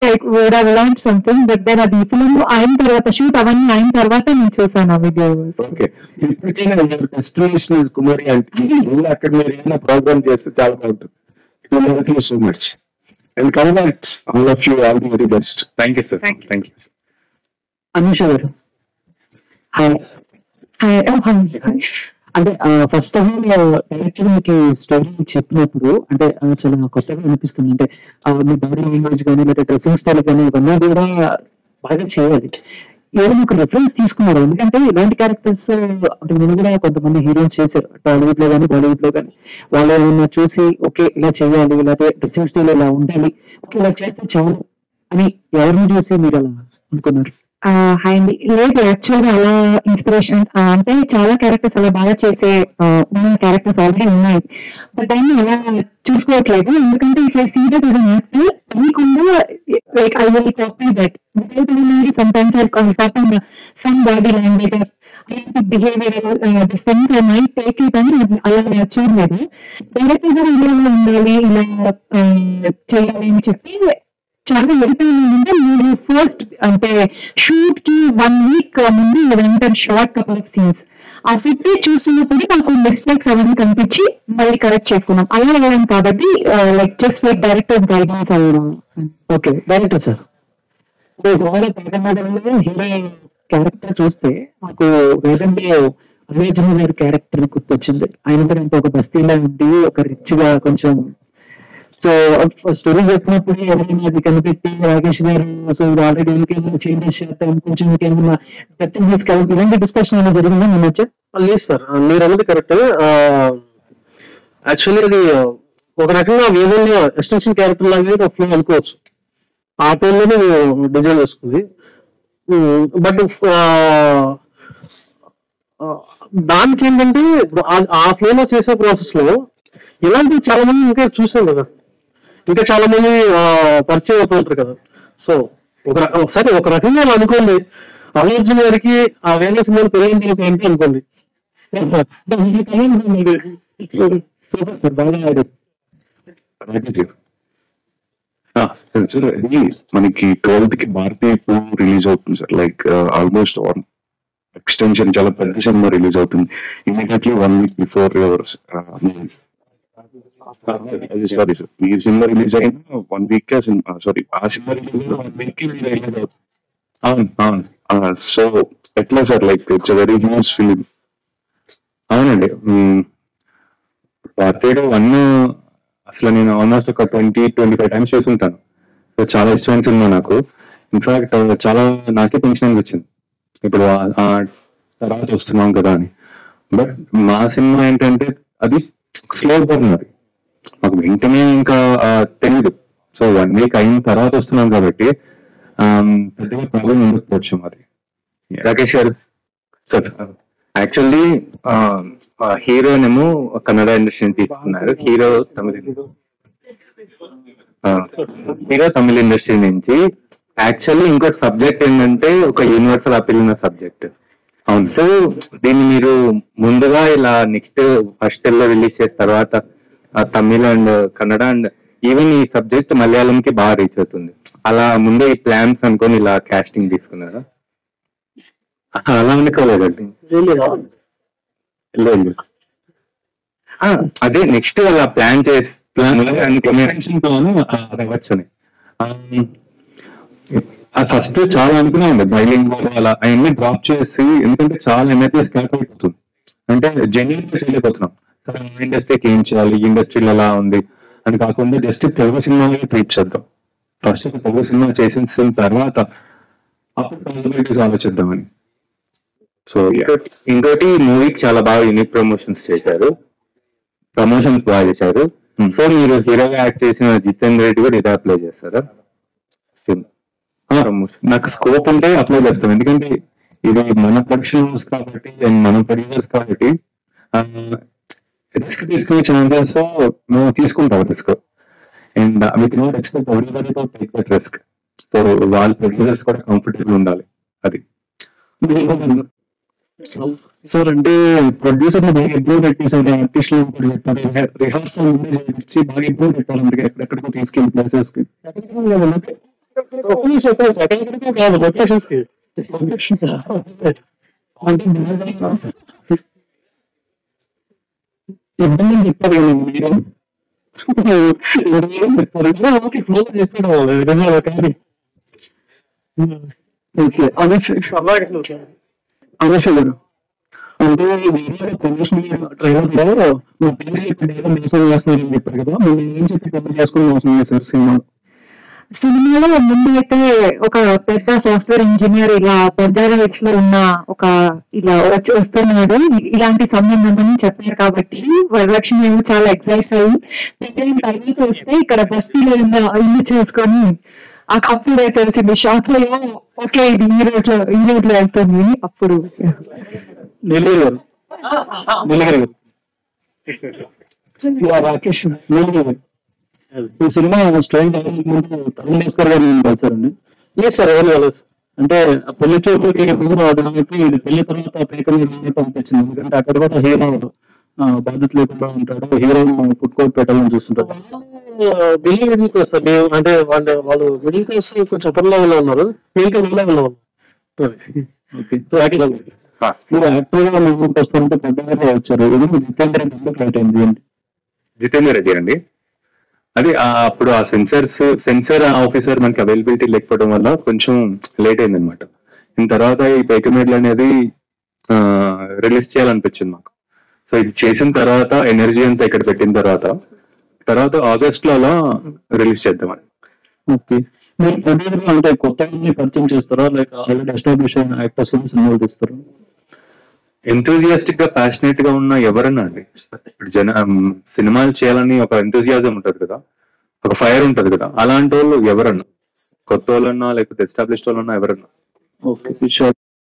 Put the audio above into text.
Like would have learned something. But then అది film అయిన తర్వాత, షూట్ అవన్నీ అయిన తర్వాత నేను చూసాను ఆ వీడియో. ఓకే, ఇప్పటికైనా డెస్టినేషన్ ఇస్ కుమారి అంటే అక్కడ మీరు ఏమైనా ప్రోగ్రామ్ చేస్తే చాలా బాగుంటుంది. So much and congrats all of you, all the very best. Thank you sir. Thank you. Anusha గారు, అంటే ఫస్ట్ టైం డైరెక్టర్ మీకు స్టోరీ చెప్పినప్పుడు అంటే చాలా కొత్తగా అనిపిస్తుంది. అంటే మీ బాడీ లాంగ్వేజ్ కానీ లేదా డ్రెస్సింగ్ స్టైల్ కానీ ఇవన్నీ కూడా బాగా చేయాలి. ఏదైనా ఒక రిఫరెన్స్ తీసుకున్నారు? ఎందుకంటే ఇలాంటి క్యారెక్టర్స్ అంటే నేను కూడా కొంతమంది హీరోయిన్స్ చేశారు టాలీవుడ్ లో కానీ బాలీవుడ్ లో కానీ. వాళ్ళు ఏమన్నా చూసి ఓకే ఇలా చేయాలి, లేకపోతే డ్రెస్సింగ్ స్టైల్ ఇలా ఉండాలి, ఓకే ఇలా చేస్తే చాలు అని ఎవరిని చూసి మీరు అలా అనుకున్నారు? హాయ్ అండి. లేదు, యాక్చువల్గా అలా ఇన్స్పిరేషన్ అంటే చాలా క్యారెక్టర్స్ అలా బాగా చేసే క్యారెక్టర్స్ ఆల్రెడీ ఉన్నాయి. బట్ దాన్ని అలా చూసుకోవట్లేదు. ఎందుకంటే if I see that is an actor, తెలియకుండా like I will copy that. Sometimes I copy some body language behavior this things I might take it అని అలా చూడలేదు. డైరెక్టర్ గా ఇలా ఉండాలి, ఇలా చేయాలి అని చెప్పి చాలా వెళ్ళిపోయిందంటే మీరు ఫస్ట్ అంటే షూట్ కి 1 week ముందు వెంటనే షార్ట్ కపుల్ ఆఫ్ సీన్స్ ఆ ఫిట్ చూస్తున్నప్పుడు నాకు మిస్టేక్స్ అవన్నీ కనిపించి మళ్ళీ కరెక్ట్ చేసుకున్నాం. అలా వెళ్ళాం కాబట్టి like just like directors guidance అవ్వడం. Okay, director sir, hero character చూస్తే నాకు వేదంలో అజయ్ గారి క్యారెక్టర్ గుర్తొచ్చింది. ఆయన కూడా ఇంత ఒక బస్తీలో ఉండి ఒక రిచ్ గా కొంచెం. సో స్టోరీ చెప్పినప్పుడు ఎవరైనా అది కనిపెట్టి రాకేష్ గారు సో ఇది ఆల్రెడీ ఇంకేమైనా చేంజెస్ చేస్తాం, కొంచెం ఇంకేమైనా టెక్నిక్ తీసుకెళ్ళి ఇలాంటి డిస్కషన్ ఏమైనా జరిగిందా మీ మధ్య? లేదు సార్, మీరు అన్నది కరెక్ట్. యాక్చువల్లీ అది ఒక రకంగా వేదంలో ఎక్స్టెన్షన్ క్యారెక్టర్ లాగా ఒక ఫ్లో అనుకోవచ్చు. ఆ టైంలోనే డిజైన్ చేసుకుంది. బట్ దానికి ఏంటంటే ఆ ఫ్లోలో చేసే ప్రాసెస్ లో ఇలాంటివి చాలా మంది ఇంకా చూసాం కదా, ఇంకా చాలా మంది పరిచయం అవుతుంటారు కదా. సో ఒకసారి ఒక రకంగా అనుకోండి, అల్లు అర్జున్ గారికి ఆ వేరే సినిమాలు తెలియని ఏంటి అనుకోండి. సూపర్ సార్, బాగా మనకి 12th కి భారతీయ రిలీజ్ అవుతుంది సార్. లైక్ ఆల్మోస్ట్ ఎక్స్టెన్షన్ చాలా పెద్ద సినిమా రిలీజ్ అవుతుంది. Immediately 1 week before sorry sir, ఈ సినిమా రిలీజ్ అయిన 1 week సారీ ఆ సినిమా రిలీజ్ 1 week రిలీజ్ అవుతుంది. అవును. సో ఎట్లా sir, like it's very huge film. అవునండి, భారతీయుడు 1 అసలు నేను ఆల్మోస్ట్ ఒక 20-25 times చూస్తుంటాను. సో చాలా ఇష్టమైన సినిమా నాకు. ఇన్ఫాక్ట్ చాలా నాకే టెన్షన్ అనిపించింది ఇప్పుడు తర్వాత వస్తున్నాం కదా అని. బట్ మా సినిమా ఏంటంటే అది స్లో బర్న్, అది మాకు వెంటనే ఇంకా తెలియదు. సో 1 week అయిన తర్వాత వస్తున్నాం కాబట్టి పెద్దగా ప్రాబ్లం ఉండకపోవచ్చు. అది రాకేష్ గారు సార్, యాక్చువల్లీ హీరోయిన్ ఏమో కన్నడ ఇండస్ట్రీ తీసుకున్నారు, హీరో తమిళ ఇండస్ట్రీ నుంచి. యాక్చువల్లీ ఇంకోటి సబ్జెక్ట్ ఏంటంటే ఒక యూనివర్సల్ అపీల్ ఉన్న సబ్జెక్ట్. అవును. సో దీన్ని మీరు ముందుగా ఇలా నెక్స్ట్ ఫస్ట్ లో రిలీజ్ చేసిన తర్వాత Tamil and Kannada and even ఈ సబ్జెక్ట్ మలయాళంకి బాగా రీచ్ అవుతుంది. అలా ముందే ఈ ప్లాన్స్ అనుకొని ఇలా కాస్టింగ్ తీసుకున్నారా? అలా అనుకోలేదండి. లేదు, అదే నెక్స్ట్ అలా ప్లాన్ చేసి వచ్చని ఫస్ట్ చాలా అనుకున్నాను బైలింగ్ అలా అవన్నీ డ్రాప్ చేసి, ఎందుకంటే చాలా ఎనర్జీ స్కాప్ అయిపోతుంది. అంటే జెన్యున్ గా చేయలేకపోతున్నాం. ఇండస్ట్రీకి ఏం చేయాలి, ఇండస్ట్రీలో ఎలా ఉంది అని కాకుండా జస్ట్ తెలుగు సినిమాని ట్రీట్ చేద్దాం. ఫస్ట్ తెలుగు సినిమా చేసిన తర్వాత అప్పుడు పాసిబిలిటీస్ ఆలోచిద్దామని. సో ఇంకోటి మూవీకి చాలా బాగా యూనిక్ ప్రమోషన్స్ చేశారు, సో మీరు హీరోగా యాక్ట్ చేసిన జితేంద్ర రెడ్డి కూడా ఇదే అప్లై చేస్తారా? నాకు స్కోప్ ఉంటే అప్లై చేస్తాం, ఎందుకంటే ఇది మన ప్రొడక్షన్ హౌస్ కాబట్టి అండ్ మన ప్రొడ్యూసర్స్ కాబట్టి రిస్క్ తీసుకునే ఛాన్సెస్ మేము తీసుకుంటాం risk. And with not expect everybody to take that risk. So వాళ్ళ ప్రొడ్యూసర్స్ కూడా కంఫర్టబుల్ ఉండాలి. అది సార్, అంటే ప్రొడ్యూసర్ బాగా ఇంప్రూవ్ పెట్టేసారు, ఆర్టిస్టులు రిహార్సల్ చేయించి బాగా ఇంప్రూవ్ పెట్టారు. ఎక్కడెక్కడికో తీసుకెళ్ళి ప్లేసెస్ కి లొకేషన్స్ కి అంటే ఇబ్బంది చెప్పారు మీరు ఓకే ఫ్లో చెప్పాడు కానీ ఓకే అనుష గారు అంటే ప్రమోషన్ ట్రైలర్ మా పిల్లలు ఇక్కడ ఏదో మోసం చేస్తున్నారని చెప్పారు కదా మీరు ఏం చెప్పి పెద్ద చేసుకుని మోసం చేశారు సినిమాలో ముందు అయితే ఒక పెద్ద సాఫ్ట్వేర్ ఇంజనీర్ ఇలా పెద్ద రేట్స్ లో ఉన్న ఒక ఇలా వస్తున్నాడు ఇలాంటి సంబంధం అని చెప్పారు కాబట్టి వరలక్ష్మి ఏమో చాలా ఎక్సైట్ అయ్యి తర్వాత వస్తే ఇక్కడ బస్తీలో ఉన్న ఇల్లు చేసుకొని అప్పుడే తెలిసింది షాక్ లో ఓకే ఇది ఈ రోడ్ లో వెళ్తుంది అప్పుడు నెల్లూరు గారు రాకేష్ నెల్లూరు గారు ఈ సినిమా స్టోరీ తరుణ్ భాస్కర్ గారు కలిసారండి లేదు సార్ ఎవరు కాలేదు అంటే పెళ్లి చూపులకి కాబట్టి ఇది పెళ్లి తర్వాత పేక మీద అనిపించింది ఎందుకంటే అక్కడ కూడా హీరో బాధ్యత లేకుండా ఉంటాడు హీరో పుట్టుకోటి పెట్టాలని చూస్తుంటారు మిడిల్ క్లాస్ సార్ అంటే వాళ్ళు మిడిల్ క్లాస్ కొంచెం అప్పర్ లెవెల్ లో ఉన్నారు వీళ్ళకి లో లెవెల్ లో ఓకే మీరు యాక్టర్ గా ముందుకు వస్తారంటే పెద్దగా వచ్చారు ఎందుకు జితేంద్ర ఎందుకు లేట్ అయింది అండి జితేంద్ర రెడ్డి అండి అది అప్పుడు ఆ సెన్సర్ ఆఫీసర్ మనకి అవైలబిలిటీ లేకపోవడం వల్ల కొంచెం లేట్ అయింది అనమాట. దీని తర్వాత ఈ పేకమేడ్లు అనేది రిలీజ్ చేయాలనిపించింది మాకు. సో ఇది చేసిన తర్వాత ఎనర్జీ అంతా ఇక్కడ పెట్టిన తర్వాత ఆగస్ట్ లో అలా రిలీజ్ చేద్దామని. ఓకే, మీరు ప్రొడ్యూసర్ అంటే కొత్త పరిచయం చేస్తారా లేక ఆల్రెడీ ఎస్టాబ్లిష్ అయిన యాక్టర్స్ సినిమాలు తీస్తారా? ఎంతూజియాస్టిక్ గా ప్యాషనేట్ గా ఉన్న ఎవరన్నా అండి, ఇప్పుడు సినిమాలు చేయాలని ఒక ఎంతూజియాజం ఉంటది కదా, ఒక ఫైర్ ఉంటది కదా, అలాంటి వాళ్ళు ఎవరన్నా, కొత్త వాళ్ళన్నా లేకపోతే ఎస్టాబ్లిష్డ్ వాళ్ళన్నా ఎవరన్నా. ఓకే.